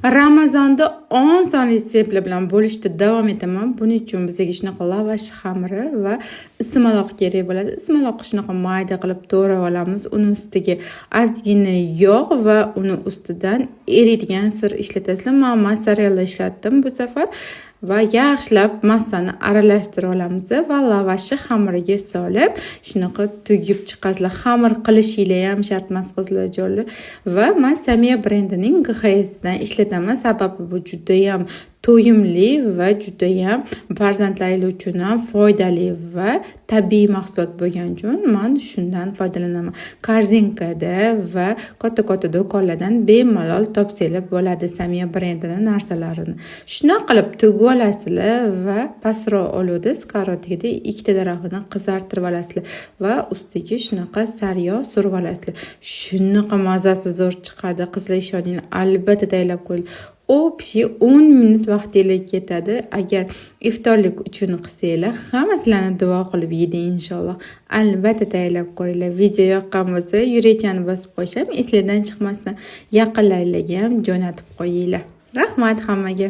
Ramazonda 10 sonli retseptlar bilan bo'lishda davom etaman. Buning uchun bizga shunaqa lavash xamiri va ismaloq kerak bo'ladi. Ismaloqni shunaqa mayda qilib to'g'rab olamiz. Uni ustiga ozgina yog' va uni ustidan eriydigan sir ishlatasizlar. Men mozzarella ishlatdim bu safar. Va yaxshilab massani aralashtirib olamiz va lavashni xamiriga solib shunaqa tugib chiqasizlar. Xamir qilishinglar ham shart emas qizlarjonlar. Va men Samiya brendining GHS dan ishlataman. Sababi bu juda ham to'yimli va juda ham farzandlaringiz uchun ham foydali va tabiiy mahsulot bo'lgani uchun men shundan foydalanaman. Korzinkada va katta do'konlardan bemalol topsanglar bo'ladi Samiya brendining narsalarini. Shunday qilib tugib olasizlar va pastroq oluvda skarotikda ikkita tarafini qizartirib olasizlar va ustiga shunaqa sariyog' surib olasizlar. Shunaqa mazasi zo'r chiqadi. Qizlar ishoning, albatta tayyorlab qo'ying. Общий 10 minut vaqtingiz ketadi. Agar iftorlik uchun qilsanglar, hammasini duo qilib yeding inshaalloh. Albatta tayyorlab ko'ringlar. Video yoqqan bo'lsa, yurakchani bosib qo'yishim, esingizdan chiqmasin. Yaqinlaringizga ham jo'natib qo'yinglar. Rahmat hammaga.